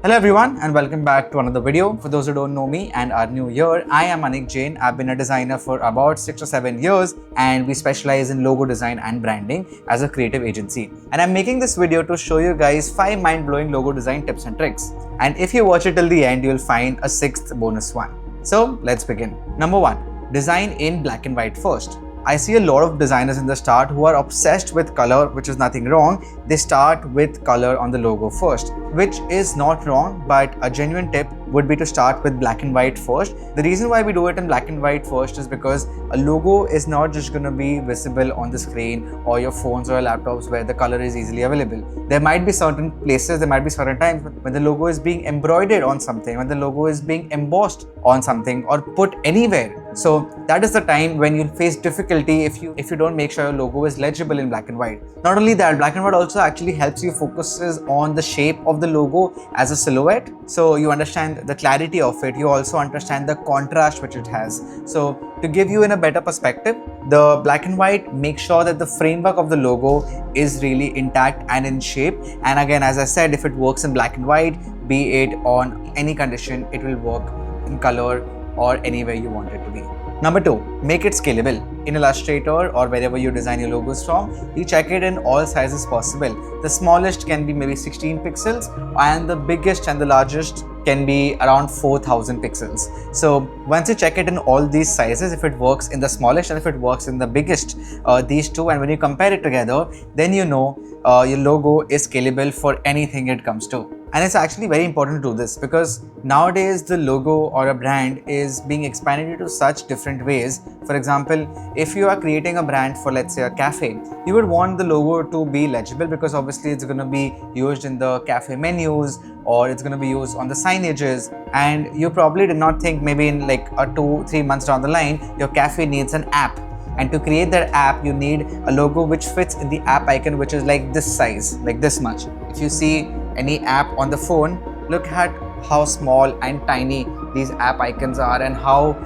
Hello everyone and welcome back to another video. For those who don't know me and are new here, I am Anik Jain. I've been a designer for about 6 or 7 years and we specialize in logo design and branding as a creative agency. And I'm making this video to show you guys 5 mind-blowing logo design tips and tricks. And if you watch it till the end, you'll find a 6th bonus one. So let's begin. Number 1. Design in black and white first. I see a lot of designers in the start who are obsessed with color, which is nothing wrong. They start with color on the logo first, which is not wrong, but a genuine tip would be to start with black and white first. The reason why we do it in black and white first is because a logo is not just going to be visible on the screen or your phones or your laptops where the color is easily available. There might be certain places, there might be certain times when the logo is being embroidered on something, when the logo is being embossed on something or put anywhere. So that is the time when you'll face difficulty if you don't make sure your logo is legible in black and white. Not only that, black and white also actually helps you focuses on the shape of the logo as a silhouette. So you understand the clarity of it. You also understand the contrast which it has. So to give you in a better perspective, the black and white makes sure that the framework of the logo is really intact and in shape. And again, as I said, if it works in black and white, be it on any condition, it will work in color or anywhere you want it to be. Number 2, make it scalable. In Illustrator or wherever you design your logos from, you check it in all sizes possible. The smallest can be maybe 16 pixels and the biggest and the largest can be around 4000 pixels. So once you check it in all these sizes, if it works in the smallest and if it works in the biggest, these two, and when you compare it together, then you know your logo is scalable for anything it comes to. And it's actually very important to do this because nowadays the logo or a brand is being expanded into such different ways. For example, if you are creating a brand for, let's say, a cafe, you would want the logo to be legible because obviously it's going to be used in the cafe menus or it's going to be used on the signages, and you probably did not think maybe in like 2-3 months down the line your cafe needs an app. And to create that app, you need a logo which fits in the app icon, which is like this size, like this much. If you see any app on the phone, look at how small and tiny these app icons are and how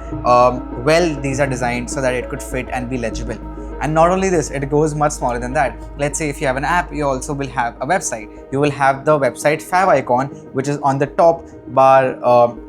well these are designed so that it could fit and be legible. And not only this, it goes much smaller than that. Let's say if you have an app, you also will have a website. You will have the website fav icon, which is on the top bar,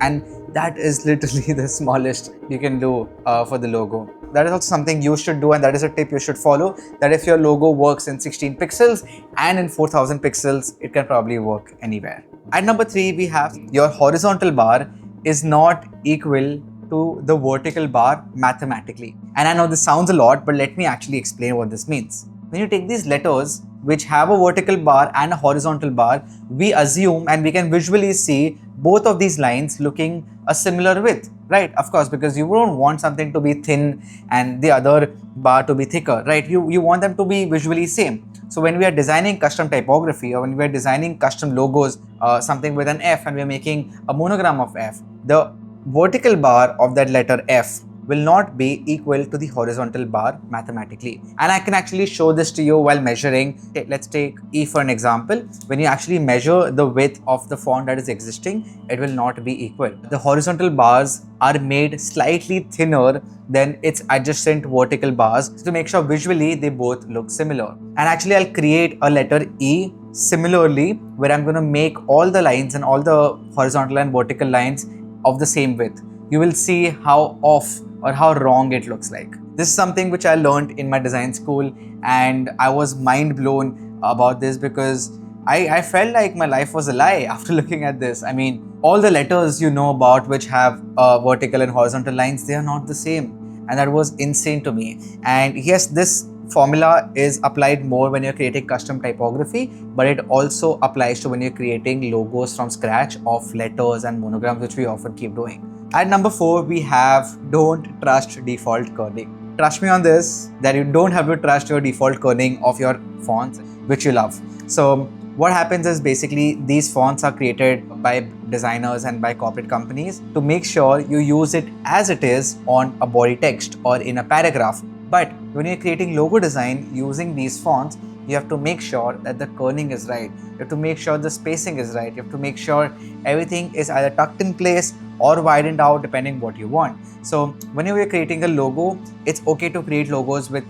and that is literally the smallest you can do for the logo. That is also something you should do, and that is a tip you should follow, that if your logo works in 16 pixels and in 4000 pixels, it can probably work anywhere. At number 3, we have your horizontal bar is not equal to the vertical bar mathematically. And I know this sounds a lot, but let me actually explain what this means. When you take these letters which have a vertical bar and a horizontal bar, we assume and we can visually see both of these lines looking a similar width, right? Of course, because you don't want something to be thin and the other bar to be thicker, right? You want them to be visually same. So when we are designing custom typography or when we are designing custom logos, something with an F, and we are making a monogram of F, the vertical bar of that letter F will not be equal to the horizontal bar mathematically. And I can actually show this to you while measuring. Let's take E for an example. When you actually measure the width of the font that is existing, it will not be equal. The horizontal bars are made slightly thinner than its adjacent vertical bars to make sure visually they both look similar. And actually I'll create a letter E similarly where I'm going to make all the lines and all the horizontal and vertical lines of the same width. You will see how off or how wrong it looks like. This is something which I learned in my design school, and I was mind blown about this because I felt like my life was a lie after looking at this. I mean, all the letters you know about which have vertical and horizontal lines, they are not the same. And that was insane to me. And yes, this formula is applied more when you're creating custom typography, but it also applies to when you're creating logos from scratch of letters and monograms, which we often keep doing. At number 4, we have don't trust default kerning. Trust me on this, that you don't have to trust your default kerning of your fonts, which you love. So what happens is basically these fonts are created by designers and by corporate companies to make sure you use it as it is on a body text or in a paragraph. But when you're creating logo design using these fonts, you have to make sure that the kerning is right. You have to make sure the spacing is right. You have to make sure everything is either tucked in place or widened out depending what you want. So whenever you're creating a logo, it's okay to create logos with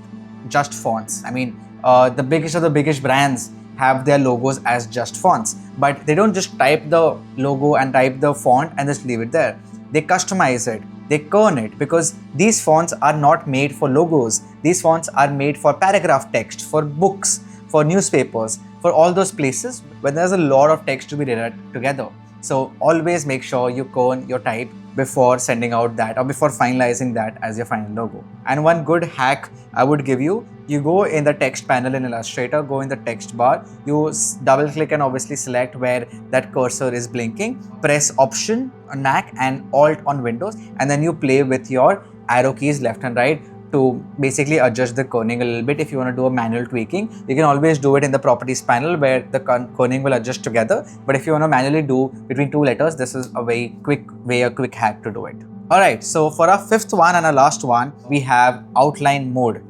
just fonts. I mean, the biggest of the biggest brands have their logos as just fonts, but they don't just type the logo and type the font and just leave it there. They customize it, they kern it, because these fonts are not made for logos. These fonts are made for paragraph text, for books, for newspapers, for all those places where there's a lot of text to be read together. So always make sure you kern your type before sending out that or before finalizing that as your final logo. And one good hack I would give you, you go in the text panel in Illustrator, go in the text bar, you double click and obviously select where that cursor is blinking, press Option on Mac and Alt on Windows, and then you play with your arrow keys left and right to basically adjust the kerning a little bit. If you want to do a manual tweaking, you can always do it in the properties panel where the kerning will adjust together. But if you want to manually do between two letters, this is a very quick way, a quick hack to do it. Alright, so for our fifth one and our last one, we have outline mode.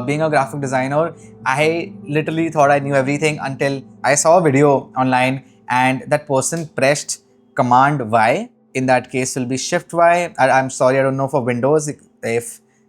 Being a graphic designer, I literally thought I knew everything until I saw a video online and that person pressed Command Y. In that case, will be Shift Y. I'm sorry, I don't know for Windows.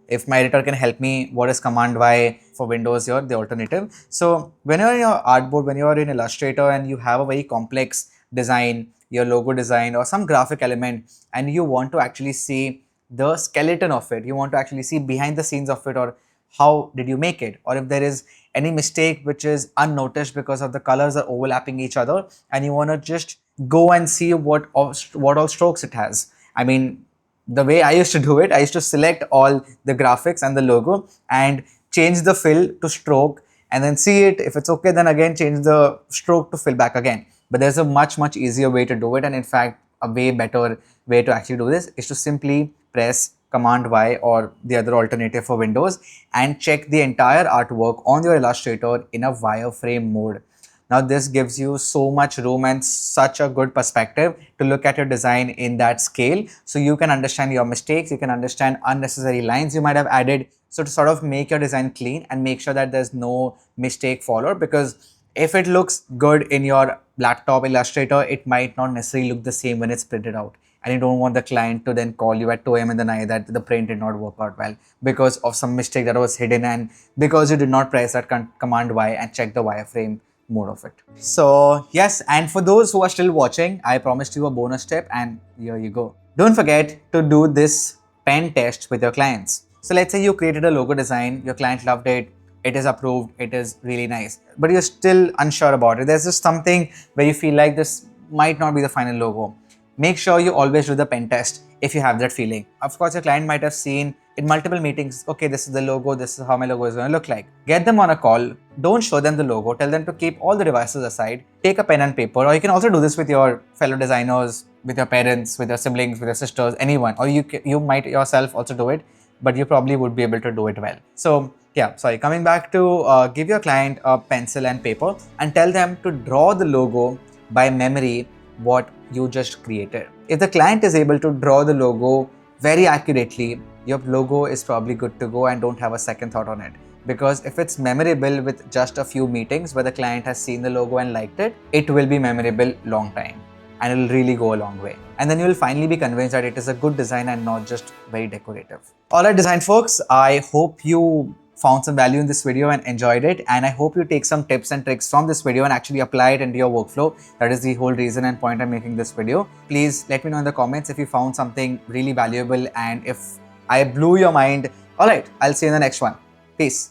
If my editor can help me, what is Command Y for Windows here, the alternative. So when you're in your artboard, when you're in Illustrator and you have a very complex design, your logo design or some graphic element, and you want to actually see the skeleton of it, you want to actually see behind the scenes of it, or how did you make it, or if there is any mistake which is unnoticed because of the colors are overlapping each other, and you want to just go and see what all strokes it has. I mean, the way I used to do it, I used to select all the graphics and the logo and change the fill to stroke and then see it. If it's okay, then again change the stroke to fill back again. But there's a much easier way to do it, and in fact a way better way to actually do this is to simply press Command Y or the other alternative for Windows and check the entire artwork on your Illustrator in a wireframe mode. Now this gives you so much room and such a good perspective to look at your design in that scale, so you can understand your mistakes, you can understand unnecessary lines you might have added, so to sort of make your design clean and make sure that there's no mistake followed. Because if it looks good in your laptop Illustrator, it might not necessarily look the same when it's printed out, and you don't want the client to then call you at 2 a.m. in the night that the print did not work out well because of some mistake that was hidden and because you did not press that Command Y and check the wireframe mode of it. So yes, and for those who are still watching, I promised you a bonus tip, and here you go. Don't forget to do this pen test with your clients. So let's say you created a logo design, your client loved it, it is approved, it is really nice, but you're still unsure about it. There's just something where you feel like this might not be the final logo. Make sure you always do the pen test if you have that feeling. Of course, your client might have seen in multiple meetings, okay, this is the logo, this is how my logo is going to look like. Get them on a call, don't show them the logo, tell them to keep all the devices aside, take a pen and paper, or you can also do this with your fellow designers, with your parents, with your siblings, with your sisters, anyone, or you might yourself also do it, but you probably would be able to do it well. So yeah, sorry, coming back to give your client a pencil and paper and tell them to draw the logo by memory what you just created. If the client is able to draw the logo very accurately, your logo is probably good to go and don't have a second thought on it. Because if it's memorable with just a few meetings where the client has seen the logo and liked it, it will be memorable long time and it will really go a long way. And then you will finally be convinced that it is a good design and not just very decorative. Alright design folks, I hope you found some value in this video and enjoyed it, and I hope you take some tips and tricks from this video and actually apply it into your workflow. That is the whole reason and point I'm making this video. Please let me know in the comments if you found something really valuable and if I blew your mind. Alright, I'll see you in the next one. Peace.